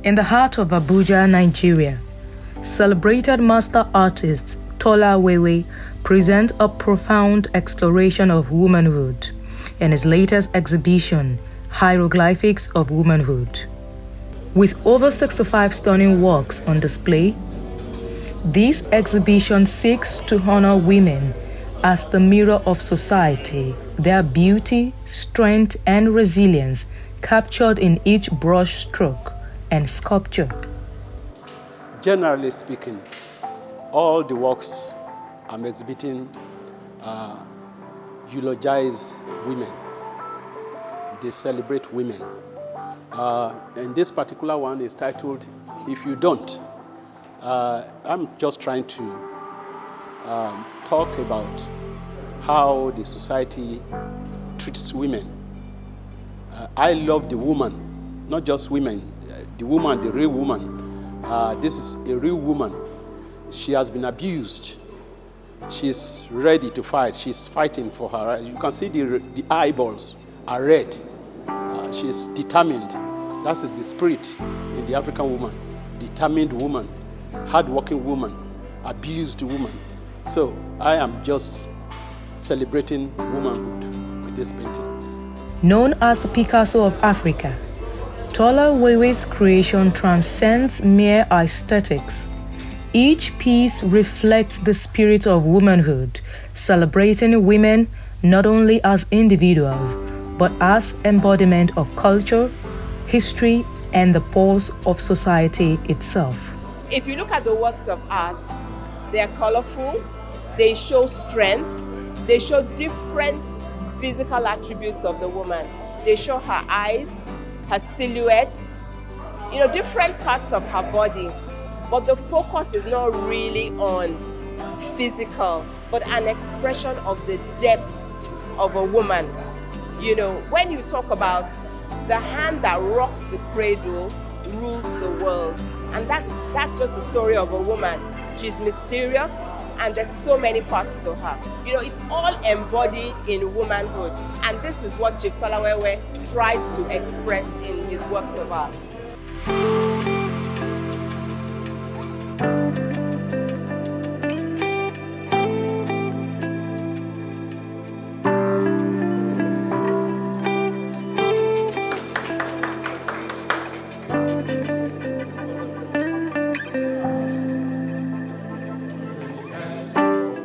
In the heart of Abuja, Nigeria, celebrated master artist Tola Wewe presents a profound exploration of womanhood in his latest exhibition, Hieroglyphics of Womanhood. With over 65 stunning works on display, this exhibition seeks to honor women as the mirror of society, their beauty, strength, and resilience captured in each brush stroke and sculpture. Generally speaking, all the works I'm exhibiting eulogize women. They celebrate women. And this particular one is titled, If You Don't. I'm just trying to talk about how the society treats women. I love the woman, not just women, the woman, the real woman. This is a real woman. She has been abused. She's ready to fight. She's fighting for her. You can see the eyeballs are red. She's determined. That is the spirit in the African woman. Determined woman, hardworking woman, abused woman. So I am just celebrating womanhood with this painting. Known as the Picasso of Africa, Tola Wewe's creation transcends mere aesthetics. Each piece reflects the spirit of womanhood, celebrating women not only as individuals, but as embodiment of culture, history, and the pulse of society itself. If you look at the works of art, they are colorful, they show strength, they show different physical attributes of the woman. They show her eyes, her silhouettes, different parts of her body. But the focus is not really on physical, but an expression of the depths of a woman. When you talk about the hand that rocks the cradle rules the world. And that's just the story of a woman. She's mysterious, and there's so many parts to her. It's all embodied in womanhood. And this is what Chief Tola Wewe tries to express in his works of art.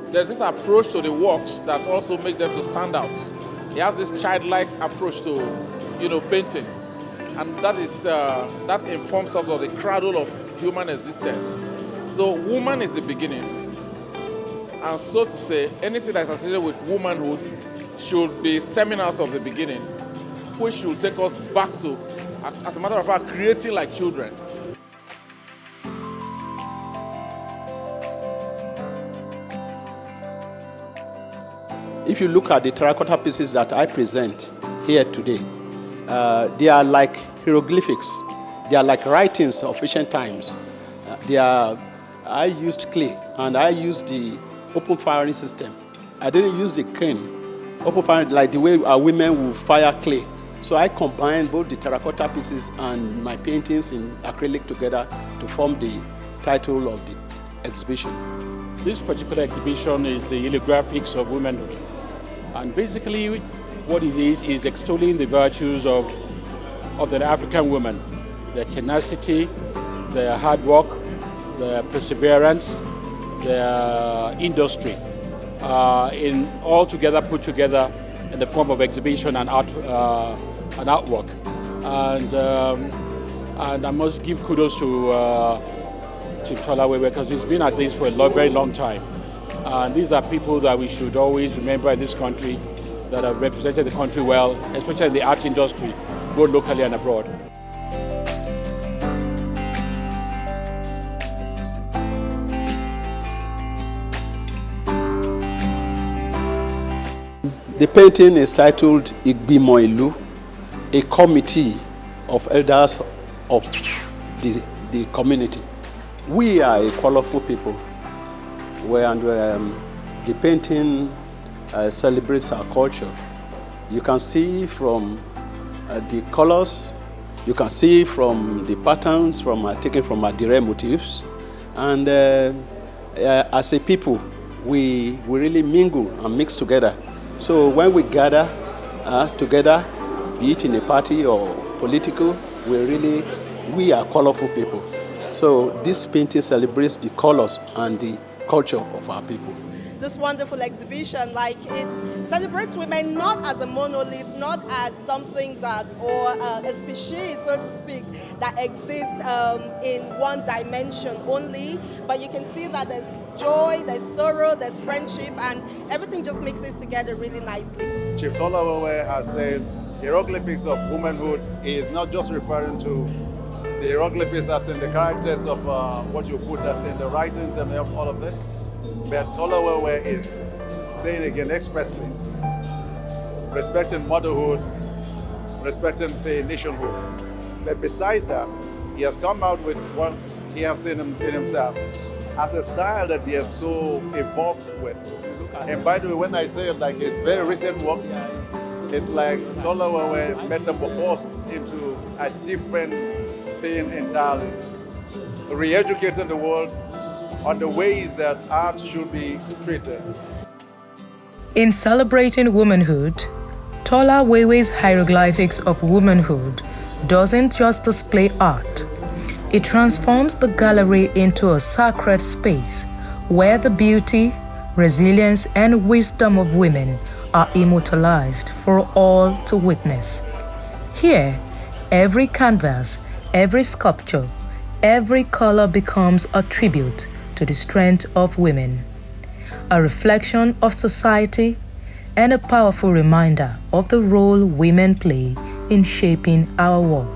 There's this approach to the works that also make them to stand out. He has this childlike approach to, painting, and that informs us of the cradle of human existence. So, woman is the beginning, and so to say, anything that's associated with womanhood should be stemming out of the beginning, which should take us back to, as a matter of fact, creating like children. If you look at the terracotta pieces that I present here today, they are like hieroglyphics. They are like writings of ancient times. I used clay and I used the open firing system. I didn't use the crane, open firing like the way our women will fire clay. So I combined both the terracotta pieces and my paintings in acrylic together to form the title of the exhibition. This particular exhibition is the hieroglyphics of womanhood. And basically what it is extolling the virtues of the African woman, their tenacity, their hard work, their perseverance, their industry, in all together put together in the form of exhibition and artwork. And I must give kudos to Tola Wewe because he's been at this for a very long time. And these are people that we should always remember in this country that have represented the country well, especially in the art industry, both locally and abroad. The painting is titled Igbimo Ilu, a committee of elders of the community. We are a colorful people. The painting celebrates our culture. You can see from the colors, You can see from the patterns taken from our Adire motifs. And as a people, we really mingle and mix together. So when we gather together, be it in a party or political, we are colorful people. So this painting celebrates the colors and the culture of our people. This wonderful exhibition, like, it celebrates women not as a monolith, not as something that, or a species, so to speak, that exists in one dimension only, but you can see that there's joy, there's sorrow, there's friendship, and everything just mixes together really nicely. Chief Tolawewe has said hieroglyphics of womanhood is not just referring to the hieroglyphics as in the characters of what you put as in the writings and all of this, but Tolawewe is saying again expressly, respecting motherhood, respecting, say, nationhood. But besides that, he has come out with what he has seen in himself as a style that he has so evolved with. And by the way, when I say it, like his very recent works, it's like Tolawewe metamorphosed into a different thing entirely, re-educating the world on the ways that art should be treated. In celebrating womanhood, Tolawewe's hieroglyphics of womanhood doesn't just display art. It transforms the gallery into a sacred space where the beauty, resilience, and wisdom of women are immortalized for all to witness. Here, every canvas, every sculpture, every color becomes a tribute to the strength of women, a reflection of society, and a powerful reminder of the role women play in shaping our world.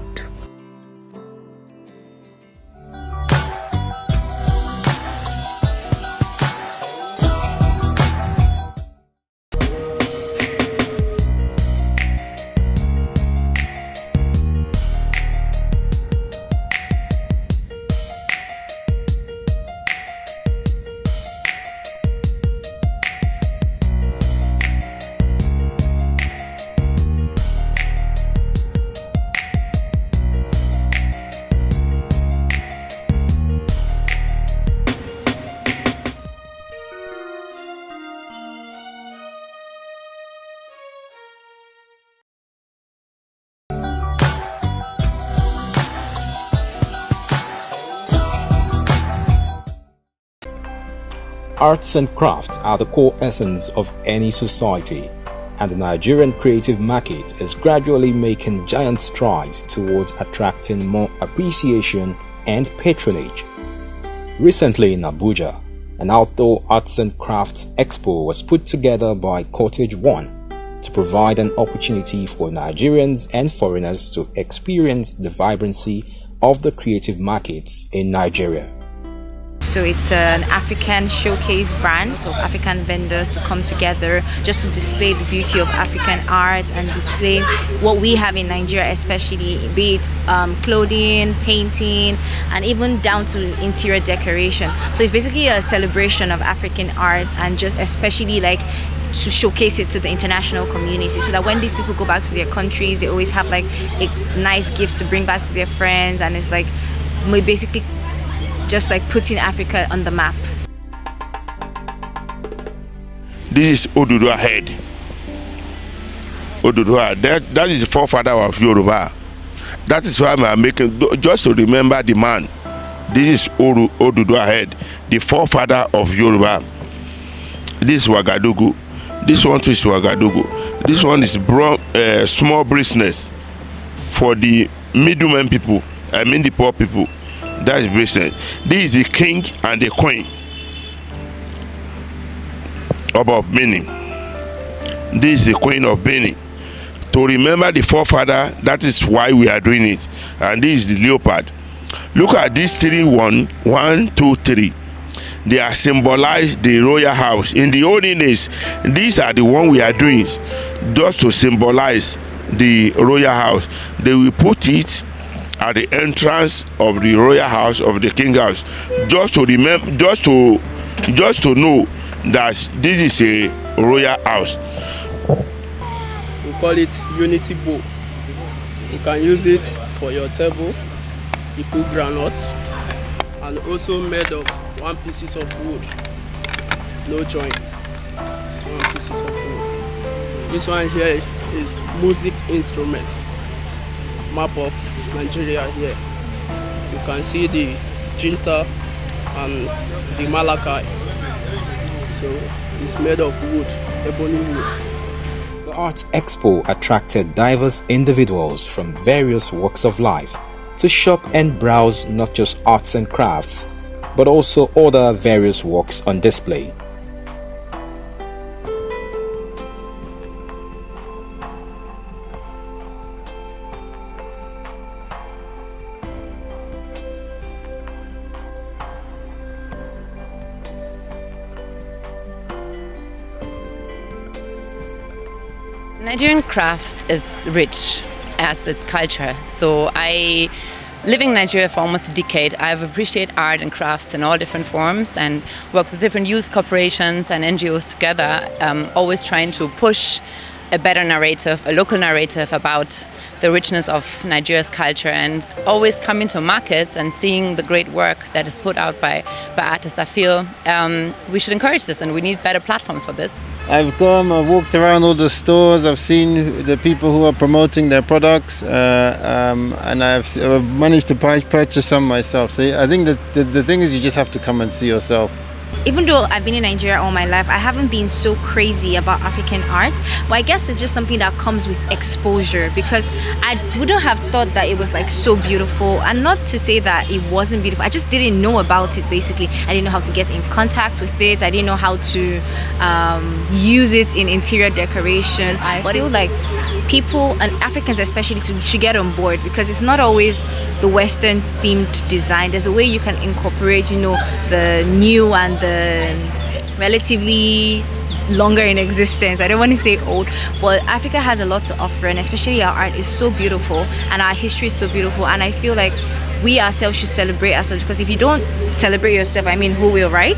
Arts and crafts are the core essence of any society, and the Nigerian creative market is gradually making giant strides towards attracting more appreciation and patronage. Recently in Abuja, an outdoor arts and crafts expo was put together by Cottage One to provide an opportunity for Nigerians and foreigners to experience the vibrancy of the creative markets in Nigeria. So it's an African showcase brand of African vendors to come together just to display the beauty of African art and display what we have in Nigeria, especially be it clothing, painting, and even down to interior decoration. So it's basically a celebration of African art, and just especially like to showcase it to the international community, so that when these people go back to their countries, they always have like a nice gift to bring back to their friends, and it's like we basically just like putting Africa on the map. This is Oduduwa head. Oduduwa, that is the forefather of Yoruba. That is why I'm making, just to remember the man. This is Oduduwa head, the forefather of Yoruba. This is Wagadugu. This one too is Wagadugu. This one is small business for the middlemen people, I mean the poor people. That is business. This is the king and the queen of Benin. This is the queen of Benin. To remember the forefather, that is why we are doing it. And this is the leopard. Look at these three, one, two, three. They are symbolized the royal house. In the olden days, these are the one we are doing just to symbolize the royal house. They will put it at the entrance of the royal house of the king house, just to remember, just to know that this is a royal house. We call it unity bow. You can use it for your table. You put granules, and also made of 1 pieces of wood, no joint. It's 1 pieces of wood. This one here is music instruments. Map of Nigeria here. You can see the jinta and the malachi. So it's made of wood, ebony wood. The Arts Expo attracted diverse individuals from various walks of life to shop and browse not just arts and crafts, but also other various works on display. Nigerian craft is rich as its culture. So living in Nigeria for almost a decade, I've appreciated art and crafts in all different forms and worked with different youth corporations and NGOs together, always trying to push a better narrative, a local narrative about the richness of Nigeria's culture, and always coming to markets and seeing the great work that is put out by artists. I feel we should encourage this, and we need better platforms for this. I've walked around all the stores, I've seen the people who are promoting their products, and I've managed to purchase some myself. So I think that the thing is, you just have to come and see yourself. Even though I've been in Nigeria all my life, I haven't been so crazy about African art, but I guess it's just something that comes with exposure, because I wouldn't have thought that it was like so beautiful, and not to say that it wasn't beautiful, I just didn't know about it basically. I didn't know how to get in contact with it, I didn't know how to use it in interior decoration, but it was like people, and Africans especially, should get on board, because it's not always the Western themed design. There's a way you can incorporate, the new and the relatively longer in existence. I don't want to say old, but Africa has a lot to offer, and especially our art is so beautiful and our history is so beautiful, and I feel like we ourselves should celebrate ourselves, because if you don't celebrate yourself, who will, right?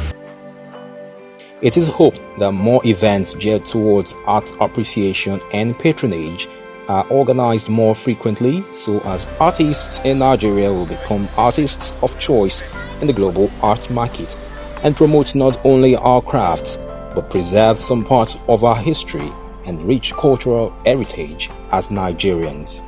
It is hoped that more events geared towards art appreciation and patronage are organized more frequently, so as artists in Nigeria will become artists of choice in the global art market and promote not only our crafts, but preserve some parts of our history and rich cultural heritage as Nigerians.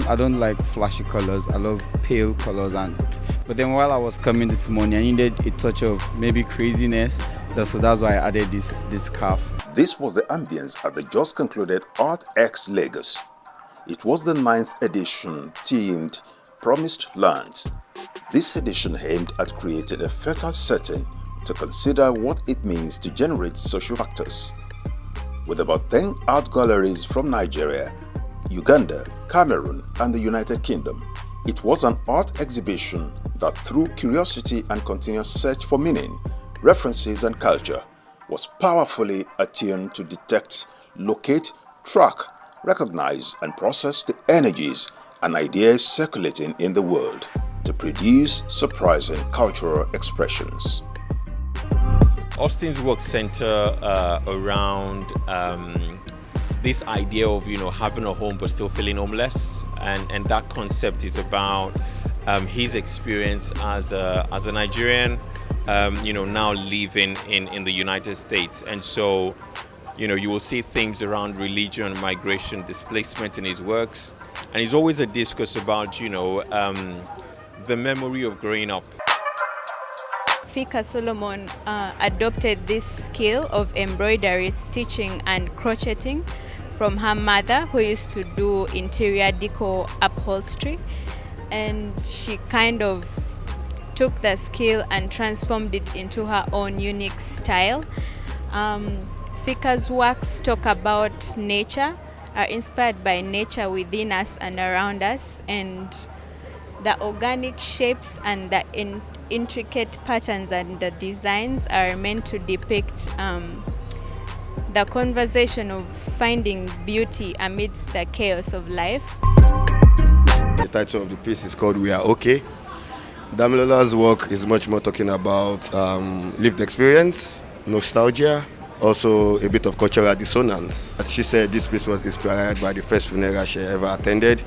I don't like flashy colors. I love pale colors, but then while I was coming this morning, I needed a touch of maybe craziness. So that's why I added this scarf. This was the ambience at the just concluded Art X Lagos. It was the 9th edition themed Promised Lands. This edition aimed at creating a fertile setting to consider what it means to generate social factors. With about 10 art galleries from Nigeria, Uganda, Cameroon, and the United Kingdom, it was an art exhibition that, through curiosity and continuous search for meaning, references, and culture, was powerfully attuned to detect, locate, track, recognize, and process the energies and ideas circulating in the world to produce surprising cultural expressions. Austin's work center around this idea of, you know, having a home but still feeling homeless, and that concept is about his experience as a Nigerian, you know, now living in the United States. And so, you know, you will see themes around religion, migration, displacement in his works, and it's always a discourse about, you know, the memory of growing up. Fika Solomon adopted this skill of embroidery, stitching and crocheting from her mother, who used to do interior decor upholstery, and she kind of took the skill and transformed it into her own unique style. Fika's works talk about nature, are inspired by nature within us and around us, and the organic shapes and the intricate patterns and the designs are meant to depict the conversation of finding beauty amidst the chaos of life. The title of the piece is called We Are Okay. Damilola's work is much more talking about lived experience, nostalgia, also a bit of cultural dissonance. She said this piece was inspired by the first funeral she ever attended.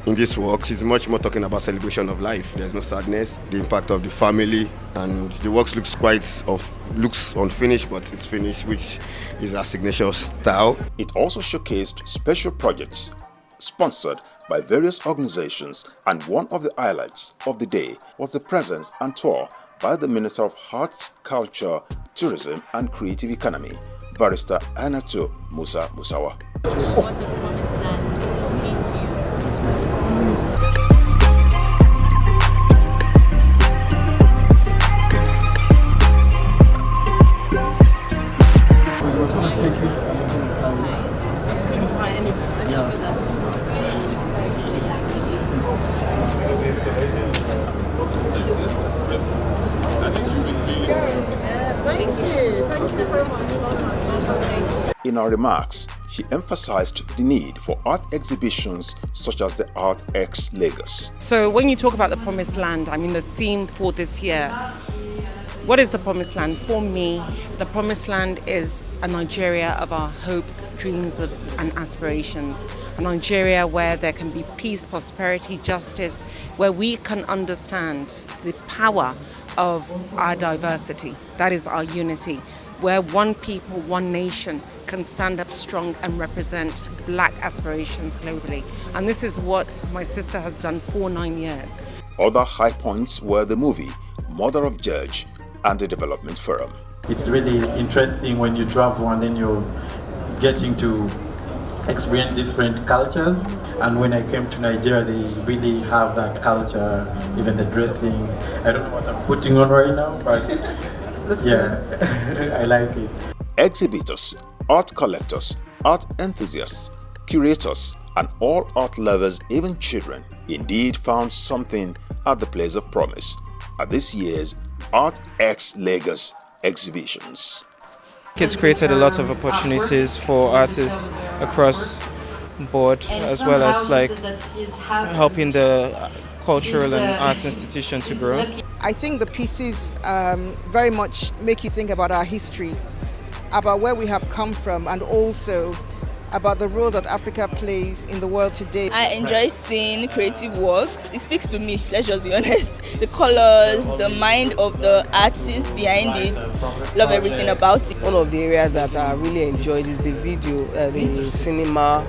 In this work, she's much more talking about celebration of life. There's no sadness, the impact of the family, and the work looks unfinished, but it's finished, which is her signature style. It also showcased special projects sponsored by various organizations, and one of the highlights of the day was the presence and tour by the Minister of Arts, Culture, Tourism and Creative Economy, Barrister Anato Musa Musawa. What does Promised Land mean to you? In her remarks, she emphasized the need for art exhibitions such as the Art X Lagos. So when you talk about the Promised Land, I mean the theme for this year, what is the Promised Land? For me, the Promised Land is a Nigeria of our hopes, dreams and aspirations. A Nigeria where there can be peace, prosperity, justice, where we can understand the power of our diversity. That is our unity. Where one people, one nation can stand up strong and represent Black aspirations globally. And this is what my sister has done for 9 years. Other high points were the movie Mother of Judge and the Development Forum. It's really interesting when you travel and then you're getting to experience different cultures. And when I came to Nigeria, they really have that culture, even the dressing. I don't know what I'm putting on right now, but yeah, I like it. Exhibitors, art collectors, art enthusiasts, curators, and all art lovers, even children, indeed found something at the Place of Promise at this year's Art X Lagos exhibitions. It's created a lot of opportunities for artists across the board, as well as like helping the cultural and arts institution to grow. I think the pieces very much make you think about our history, about where we have come from, and also about the role that Africa plays in the world today. I enjoy seeing creative works. It speaks to me, let's just be honest. The colors, the mind of the artist behind it, love everything about it. One of the areas that I really enjoyed is the video, the cinema,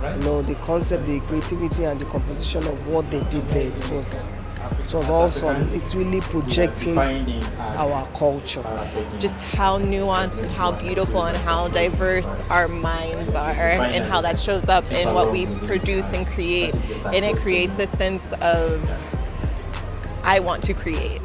you know, the concept, the creativity and the composition of what they did there. It was awesome. It's really projecting our culture. Just how nuanced and how beautiful and how diverse our minds are, and how that shows up in what we produce and create. And it creates a sense of, I want to create.